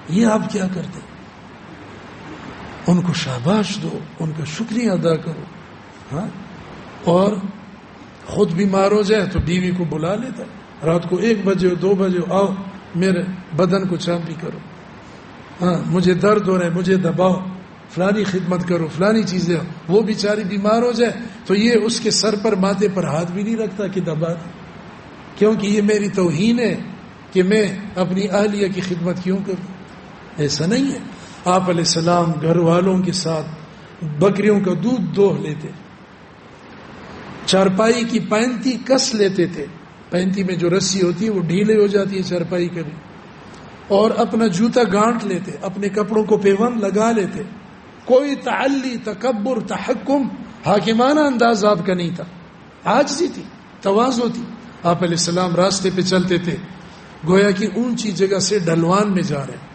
[SPEAKER 1] یہ آپ کیا کرتے؟ ان کو شاباش دو، ان کا شکریہ ادا کرو. ہاں اور خود بیمار ہو جائے تو بیوی کو بلا لیتا، رات کو 1 بجے 2 بجے آؤ میرے بدن کو چانپی کرو، ہاں مجھے درد ہو رہا ہے، مجھے دباؤ، فلانی خدمت کرو، فلانی چیزیں. وہ بیچاری بیمار ہو جائے تو یہ اس کے سر پر ماتھے پر ہاتھ بھی نہیں رکھتا کہ دبا دے، کیونکہ یہ میری توہین ہے کہ میں اپنی اہلیہ کی خدمت کیوں کروں. ایسا نہیں ہے. آپ علیہ السلام گھر والوں کے ساتھ بکریوں کا دودھ دوہ لیتے، چارپائی کی پینتی کس لیتے تھے، پینتی میں جو رسی ہوتی ہے وہ ڈھیلے ہو جاتی ہے چارپائی کبھی، اور اپنا جوتا گانٹ لیتے، اپنے کپڑوں کو پیوند لگا لیتے. کوئی تعلی، تکبر، تحکم، حاکمانہ انداز آپ کا نہیں تھا، عاجزی تھی، تواضع تھی. آپ علیہ السلام راستے پہ چلتے تھے گویا کہ اونچی جگہ سے ڈھلوان میں جا رہے ہیں،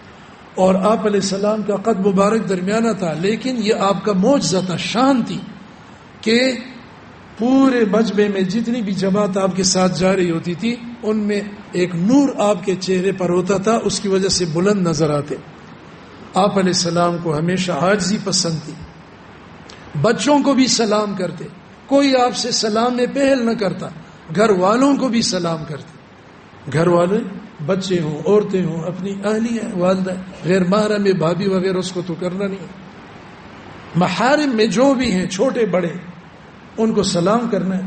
[SPEAKER 1] اور آپ علیہ السلام کا قد مبارک درمیانہ تھا، لیکن یہ آپ کا معجزہ تھا، شان تھی کہ پورے مجمع میں جتنی بھی جماعت آپ کے ساتھ جا رہی ہوتی تھی ان میں ایک نور آپ کے چہرے پر ہوتا تھا، اس کی وجہ سے بلند نظر آتے. آپ علیہ السلام کو ہمیشہ عاجزی پسند تھی. بچوں کو بھی سلام کرتے، کوئی آپ سے سلام میں پہل نہ کرتا، گھر والوں کو بھی سلام کرتے. گھر والے بچے ہوں، عورتیں ہوں، اپنی اہلیہ والدہ، غیر محرم میں بھابھی وغیرہ اس کو تو کرنا نہیں. محارم میں جو بھی ہیں چھوٹے بڑے ان کو سلام کرنا ہے.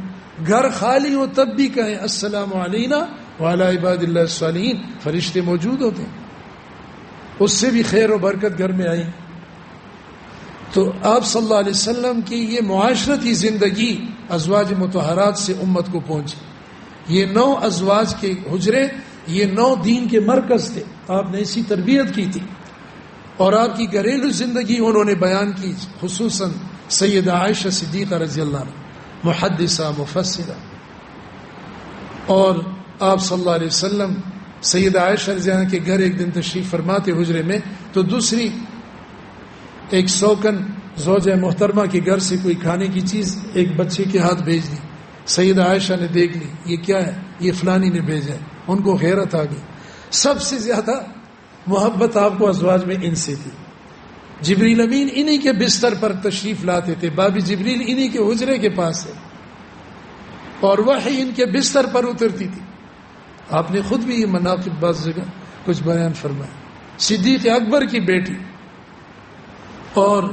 [SPEAKER 1] گھر خالی ہو تب بھی کہیں السلام علینا وعلی عباد اللہ الصالحین، فرشتے موجود ہوتے ہیں، اس سے بھی خیر و برکت گھر میں آئی. تو آپ صلی اللہ علیہ وسلم کی یہ معاشرتی زندگی ازواج مطہرات سے امت کو پہنچی. یہ 9 ازواج کے حجرے، یہ 9 دین کے مرکز تھے. آپ نے اسی تربیت کی تھی، اور آپ کی گھریلو زندگی انہوں نے بیان کی، خصوصاً سیدہ عائشہ صدیقہ رضی اللہ عنہ، محدثہ مفسرہ. اور آپ صلی اللہ علیہ وسلم سیدہ عائشہ رضی اللہ عنہ کے گھر ایک دن تشریف فرماتے حجرے میں، تو دوسری ایک سوکن زوجہ محترمہ کے گھر سے کوئی کھانے کی چیز ایک بچے کے ہاتھ بھیج دی. سیدہ عائشہ نے دیکھ لی, یہ کیا ہے؟ یہ فلانی نے بھیجا ہے. ان کو غیرت آ گئی. سب سے زیادہ محبت آپ کو ازواج میں ان سے تھی. جبریل امین انہی کے بستر پر تشریف لاتے تھے, بابی جبریل انہی کے حجرے کے پاس ہے, اور وحی ان کے بستر پر اترتی تھی. آپ نے خود بھی یہ مناقب بعض جگہ کچھ بیان فرمایا. صدیق اکبر کی بیٹی, اور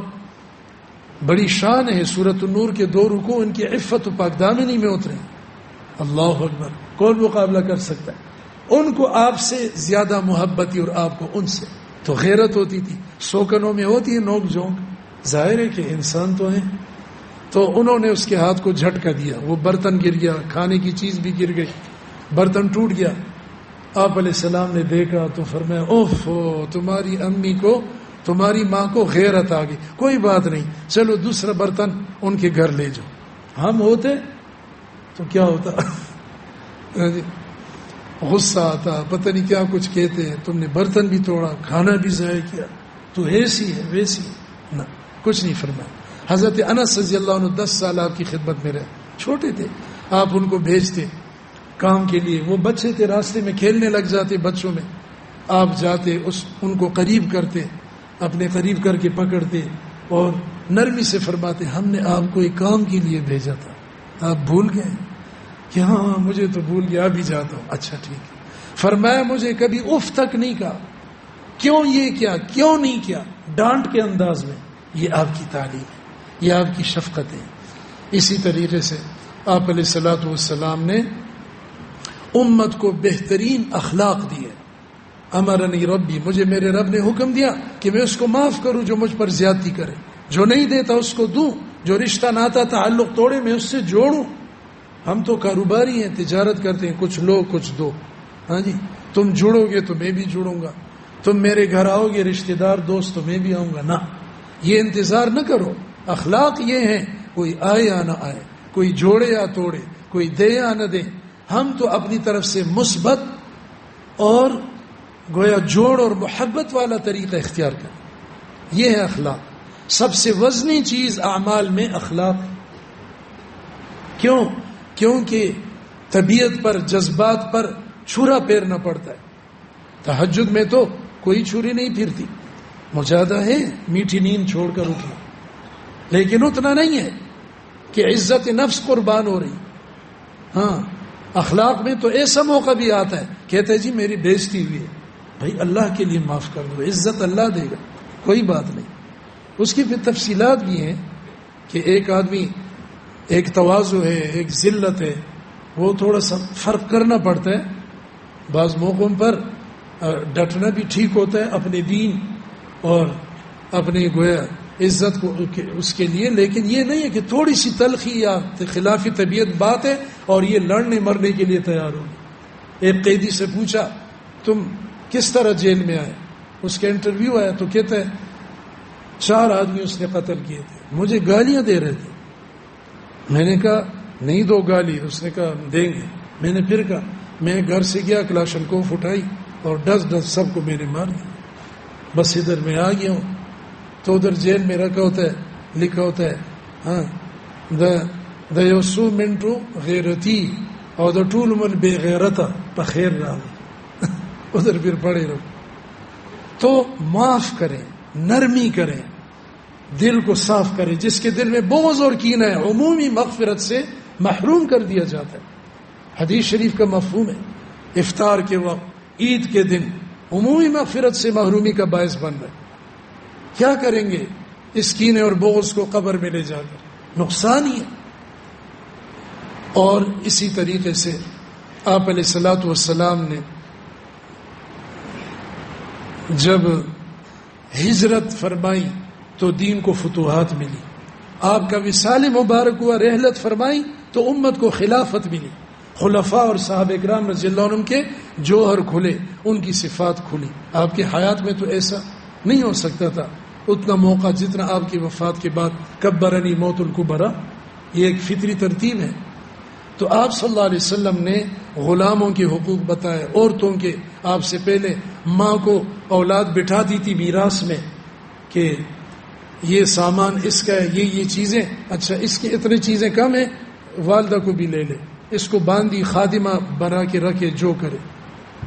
[SPEAKER 1] بڑی شان ہے, سورۃ النور کے 2 رکوع ان کی عفت و پاک دامنی میں اترے. اللہ اکبر, کون مقابلہ کر سکتا ہے؟ ان کو آپ سے زیادہ محبت تھی اور آپ کو ان سے. تو غیرت ہوتی تھی, سوکنوں میں ہوتی ہے نوک جھونک, ظاہر ہے کہ انسان تو ہیں. تو انہوں نے اس کے ہاتھ کو جھٹکا دیا, وہ برتن گر گیا, کھانے کی چیز بھی گر گئی, برتن ٹوٹ گیا. آپ علیہ السلام نے دیکھا تو فرمایا اوف, تمہاری امی کو, تمہاری ماں کو غیرت آ گئی. کوئی بات نہیں, چلو دوسرا برتن ان کے گھر لے جاؤ. ہم ہوتے تو کیا ہوتا؟ غصہ آتا, پتہ نہیں کیا کچھ کہتے ہیں, تم نے برتن بھی توڑا, کھانا بھی ضائع کیا, تو ایسی ہے ویسی ہے. نہ, کچھ نہیں فرمایا. حضرت انس رضی اللہ عنہ 10 سال آپ کی خدمت میں رہے, چھوٹے تھے. آپ ان کو بھیجتے کام کے لیے, وہ بچے تھے, راستے میں کھیلنے لگ جاتے بچوں میں. آپ جاتے, ان کو قریب کرتے, اپنے قریب کر کے پکڑتے اور نرمی سے فرماتے, ہم نے آپ کو ایک کام کے لیے بھیجا تھا, آپ بھول گئے؟ کہ ہاں مجھے تو بھول گیا, ابھی جاتا ہوں. اچھا ٹھیک ہے. فرمایا مجھے کبھی اف تک نہیں کہا. کیوں یہ کیا, کیوں نہیں کیا؟ ڈانٹ کے انداز میں. یہ آپ کی تعلیم ہے, یہ آپ کی شفقت ہے. اسی طریقے سے آپ علیہ الصلوۃ والسلام نے امت کو بہترین اخلاق دیے. امرنی ربی, مجھے میرے رب نے حکم دیا کہ میں اس کو معاف کروں جو مجھ پر زیادتی کرے, جو نہیں دیتا اس کو دوں, جو رشتہ ناتا تعلق توڑے میں اس سے جوڑوں. ہم تو کاروباری ہیں, تجارت کرتے ہیں, کچھ لو کچھ دو. ہاں جی, تم جڑو گے تو میں بھی جڑوں گا, تم میرے گھر آؤ گے رشتہ دار دوست تو میں بھی آؤں گا. نہ, یہ انتظار نہ کرو. اخلاق یہ ہیں, کوئی آئے یا نہ آئے, کوئی جوڑے یا توڑے, کوئی دے یا نہ دے, ہم تو اپنی طرف سے مثبت اور گویا جوڑ اور محبت والا طریقہ اختیار کریں. یہ ہے اخلاق. سب سے وزنی چیز اعمال میں اخلاق. کیوں؟ کیونکہ طبیعت پر, جذبات پر چھرا پھیرنا پڑتا ہے. تہجد میں تو کوئی چھری نہیں پھرتی, مجاہدہ ہے میٹھی نیند چھوڑ کر اٹھنا, لیکن اتنا نہیں ہے کہ عزت نفس قربان ہو رہی. ہاں, اخلاق میں تو ایسا موقع بھی آتا ہے, کہتے ہیں جی میری بےزتی ہوئی ہے, بھائی اللہ کے لیے معاف کر دو, عزت اللہ دے گا, کوئی بات نہیں. اس کی پھر تفصیلات بھی ہیں کہ ایک آدمی, ایک تواضع ہے, ایک ذلت ہے, وہ تھوڑا سا فرق کرنا پڑتا ہے. بعض موقعوں پر ڈٹنا بھی ٹھیک ہوتا ہے اپنے دین اور اپنے گویا عزت کو اس کے لیے, لیکن یہ نہیں ہے کہ تھوڑی سی تلخی یا خلاف طبیعت بات ہے اور یہ لڑنے مرنے کے لیے تیار ہو. ایک قیدی سے پوچھا تم کس طرح جیل میں آئے؟ اس کا انٹرویو آیا تو کہتا ہے 4 آدمی اس نے قتل کیے تھے, مجھے گالیاں دے رہے تھے. میں نے کہا نہیں دو گالی. اس نے کہا دیں گے. میں نے پھر کہا, میں گھر سے گیا, کلاشنکوف اٹھائی اور ڈس سب کو میں نے مار دیا. بس ادھر میں آ گیا ہوں. تو ادھر جیل میں رکھا ہوتا ہے, لکھا ہوتا ہے ہاں دا یوسو منٹو غیرتی اور دا ٹول من بے غیرتا بخیر رہا. ادھر پھر پڑے رہو. تو معاف کریں, نرمی کریں, دل کو صاف کریں. جس کے دل میں بغض اور کینہ ہے عمومی مغفرت سے محروم کر دیا جاتا ہے. حدیث شریف کا مفہوم ہے, افطار کے وقت, عید کے دن عمومی مغفرت سے محرومی کا باعث بن رہا ہے. کیا کریں گے اس کینے اور بغض کو قبر میں لے جا کر؟ نقصان ہی ہے. اور اسی طریقے سے آپ علیہ الصلوۃ والسلام نے جب ہجرت فرمائی تو دین کو فتوحات ملی. آپ کا وصال مبارک ہوا, رحلت فرمائی تو امت کو خلافت ملی. خلفاء اور صحابہ کرام رضی اللہ عنہم کے جوہر کھلے, ان کی صفات کھلی. آپ کی حیات میں تو ایسا نہیں ہو سکتا تھا اتنا موقع جتنا آپ کی وفات کے بعد. کبرنی موت الکبرا, یہ ایک فطری ترتیب ہے. تو آپ صلی اللہ علیہ وسلم نے غلاموں کے حقوق بتائے, عورتوں کے. آپ سے پہلے ماں کو اولاد بٹھا دی تھی میراث میں کہ یہ سامان اس کا ہے، یہ چیزیں، اچھا اس کی اتنی چیزیں کم ہیں، والدہ کو بھی لے لے، اس کو باندھی خادمہ بنا کے رکھے، جو کرے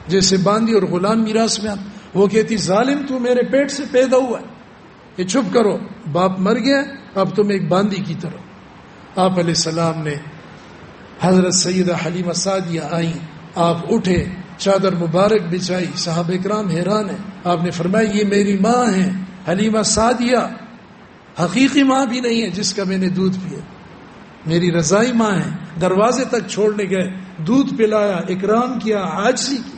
[SPEAKER 1] جیسے باندھی، اور غلام میراث میں وہ کہتی ظالم تو میرے پیٹ سے پیدا ہوا ہے، یہ چپ کرو، باپ مر گیا، اب تم ایک باندھی کی طرح۔ آپ علیہ السلام نے حضرت سیدہ حلیمہ سعدیہ آئیں، آپ اٹھے، چادر مبارک بچھائی، صحابہ اکرام حیران ہیں۔ آپ نے فرمایا یہ میری ماں ہے حلیمہ سعدیہ، حقیقی ماں بھی نہیں ہے جس کا میں نے دودھ پیا، میری رضائی ماں ہے۔ دروازے تک چھوڑنے گئے، دودھ پلایا، اکرام کیا، عاجزی کی۔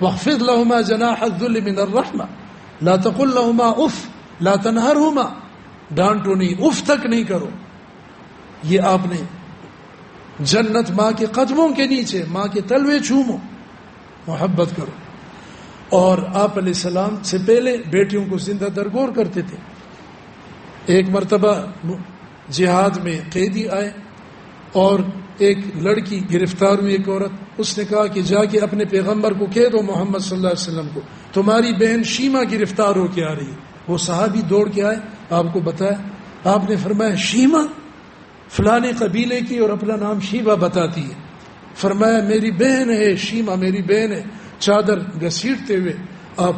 [SPEAKER 1] واخفض لهما جناح الذل من الرحمہ لا تقل لهما اف لا تنہرهما، ڈانٹو نہیں، اف تک نہیں کرو۔ یہ آپ نے جنت ماں کے قدموں کے نیچے، ماں کے تلوے چومو، محبت کرو۔ اور آپ علیہ السلام سے پہلے بیٹیوں کو زندہ درگور کرتے تھے۔ ایک مرتبہ جہاد میں قیدی آئے اور ایک لڑکی گرفتار ہوئی، ایک عورت، اس نے کہا کہ جا کے اپنے پیغمبر کو کہہ دو محمد صلی اللہ علیہ وسلم کو تمہاری بہن شیمہ گرفتار ہو کے آ رہی ہے۔ وہ صحابی دوڑ کے آئے، آپ کو بتایا، آپ نے فرمایا شیمہ فلانے قبیلے کی اور اپنا نام شیبہ بتاتی ہے، فرمایا میری بہن ہے شیمہ، میری بہن ہے۔ چادر گھسیٹتے ہوئے آپ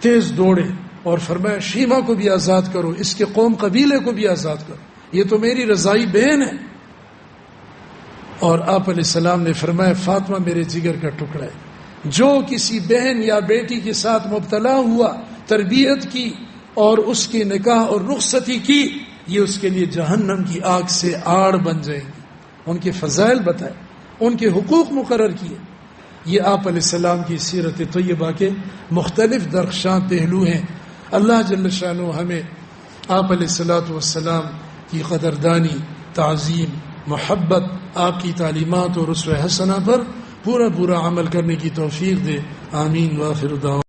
[SPEAKER 1] تیز دوڑے اور فرمایا شیمہ کو بھی آزاد کرو، اس کے قوم قبیلے کو بھی آزاد کرو، یہ تو میری رضائی بہن ہے۔ اور آپ علیہ السلام نے فرمایا فاطمہ میرے جگر کا ٹکڑا ہے، جو کسی بہن یا بیٹی کے ساتھ مبتلا ہوا، تربیت کی اور اس کی نکاح اور رخصتی کی، یہ اس کے لیے جہنم کی آگ سے آڑ بن جائیں گی۔ ان کے فضائل بتائے، ان کے حقوق مقرر کیے۔ یہ آپ علیہ السلام کی سیرت طیبہ کے مختلف درخشاں پہلو ہیں۔ اللہ جل شانہ ہمیں آپ علیہ الصلوۃ والسلام کی قدردانی، تعظیم، محبت، آپ کی تعلیمات اور اسوہ حسنہ پر پورا عمل کرنے کی توفیق دے۔ آمین۔ وآخر دعوانا